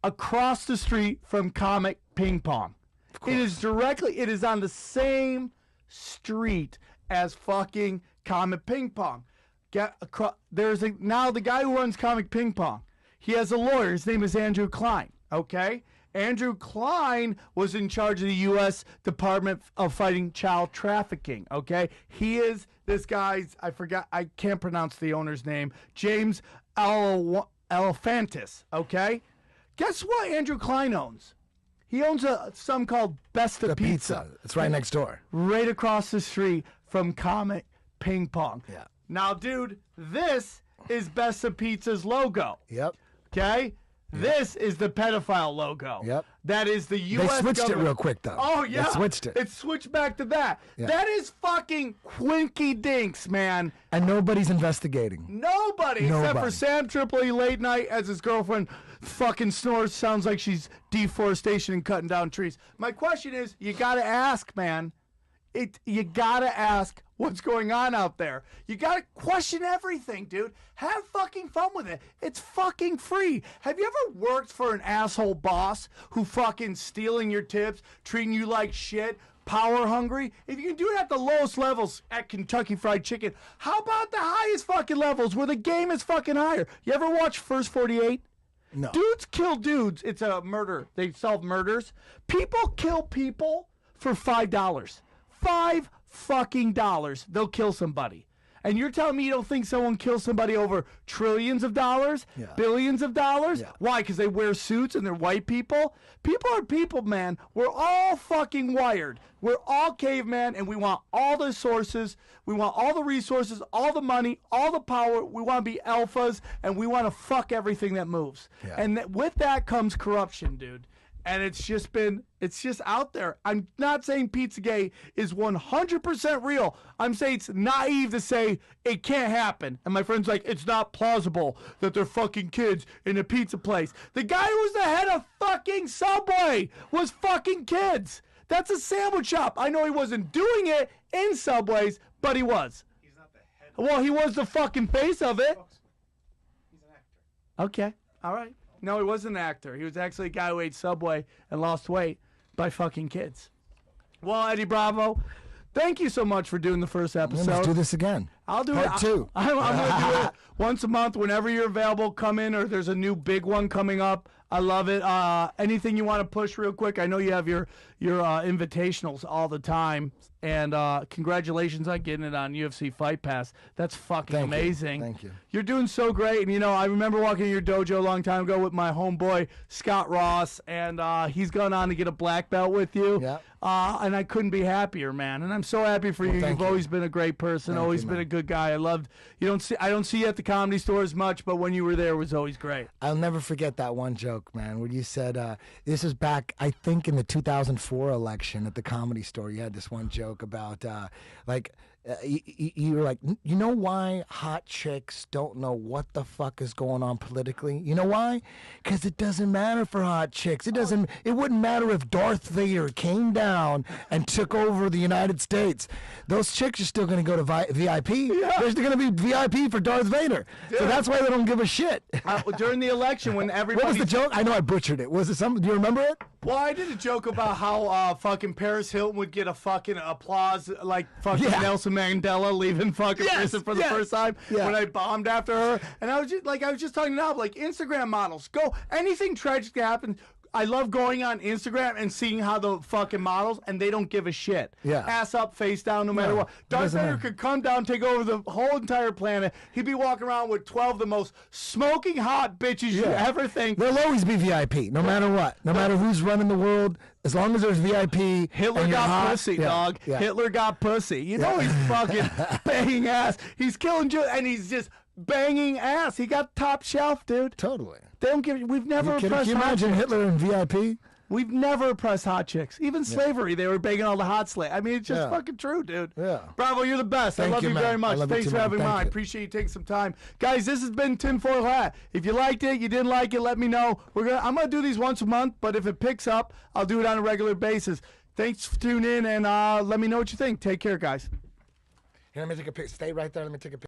Across the street from Comic Ping Pong. It is on the same street as fucking Comic Ping Pong. Now the guy who runs Comic Ping Pong, he has a lawyer. His name is Andrew Klein, okay? Andrew Klein was in charge of the U.S. Department of Fighting Child Trafficking, okay? He is this guy's, I can't pronounce the owner's name, James Elephantis, okay? Guess what Andrew Klein owns? He owns something called Besta Pizza. It's right next door. Right across the street from Comet Ping Pong. Yeah. Now, dude, this is Besta Pizza's logo. Yep. Okay? This is the pedophile logo. Yep. That is the U.S. They switched government. it real quick, though. Oh, yeah. They switched it. It switched back to that. Yeah. That is fucking quinky dinks, man. And nobody's investigating. Nobody except for Sam Tripoli late night as his girlfriend fucking snores. Sounds like she's deforestation and cutting down trees. My question is, you got to ask, man. You gotta ask what's going on out there. You gotta question everything, dude. Have fucking fun with it. It's fucking free. Have you ever worked for an asshole boss who fucking stealing your tips, treating you like shit, power hungry? If you can do it at the lowest levels at Kentucky Fried Chicken, how about the highest fucking levels where the game is fucking higher? You ever watch First 48? No. Dudes kill dudes. It's a murder. They solve murders. People kill people for $5. $5 they'll kill somebody. And you're telling me you don't think someone kills somebody over trillions of dollars, billions of dollars? Yeah. Why? Because they wear suits and they're white people? People are people, man. We're all fucking wired. We're all caveman, and we want all the sources. We want all the resources, all the money, all the power. We want to be alphas, and we want to fuck everything that moves. Yeah. And with that comes corruption, dude. And it's just out there. I'm not saying Pizzagate is 100% real. I'm saying it's naive to say it can't happen. And my friend's like, it's not plausible that they're fucking kids in a pizza place. The guy who was the head of fucking Subway was fucking kids. That's a sandwich shop. I know he wasn't doing it in Subways, but he was. He's not the head. Well, he was the fucking face of it. He's an actor. Okay. All right. No, he wasn't an actor. He was actually a guy who ate Subway and lost weight by fucking kids. Well, Eddie Bravo, thank you so much for doing the first episode. Let's do this again. I'll do Part it. two. I'm going to do it once a month whenever you're available. Come in, or there's a new big one coming up. I love it. Anything you want to push real quick? I know you have your invitationals all the time. And congratulations on getting it on UFC Fight Pass. That's fucking amazing. Thank you. You're doing so great. And, I remember walking in your dojo a long time ago with my homeboy, Scott Ross. And he's gone on to get a black belt with you. Yeah. And I couldn't be happier, man. And I'm so happy for you. thank You've you. always been a great person, always been a good guy. I don't see you at the Comedy Store as much, but when you were there, it was always great. I'll never forget that one joke, man, where you said, this is back, I think, in the 2004 election at the Comedy Store. You had this one joke about, you were like, you know why hot chicks don't know what the fuck is going on politically? You know why? Because it doesn't matter for hot chicks. It wouldn't matter if Darth Vader came down and took over the United States. Those chicks are still going to go to VIP. Yeah. They're still going to be VIP for Darth Vader. Dude. So that's why they don't give a shit. During the election, when everybody... What was the joke? I know I butchered it. Was it something? Do you remember it? Well, I did a joke about how fucking Paris Hilton would get a fucking applause like fucking Yeah. Nelson Mandela leaving fucking Yes, prison for the yes. first time Yeah. when I bombed after her. And I was just talking now, like Instagram models. Go anything tragic that happens. I love going on Instagram and seeing how the fucking models, and they don't give a shit. Yeah. Ass up, face down, no matter No, what. it Darth doesn't Vader matter. could come down, take over the whole entire planet. He'd be walking around with 12 of the most smoking hot bitches you Yeah. ever think. There'll always be VIP, no matter what. No matter who's running the world, as long as there's VIP. Hitler and you're got hot, pussy, yeah, dog. yeah. Hitler got pussy. You know he's fucking banging ass. He's killing Jews, and he's just banging ass. He got top shelf, dude. Totally. They don't give. We've never Can oppressed you hot imagine chicks. Hitler in VIP? We've never oppressed hot chicks. Even slavery, they were banging all the hot slaves. I mean, it's just Yeah. fucking true, dude. Yeah. Bravo, you're the best. I Thank love you, you man. very I much. love you Thanks too, for man. having me Thank on. I you. appreciate you taking some time. Guys, this has been Tinfoil Hat. If you liked it, you didn't like it, let me know. I'm gonna do these once a month, but if it picks up, I'll do it on a regular basis. Thanks for tuning in, and let me know what you think. Take care, guys. Here, let me take a picture. Stay right there. Let me take a picture.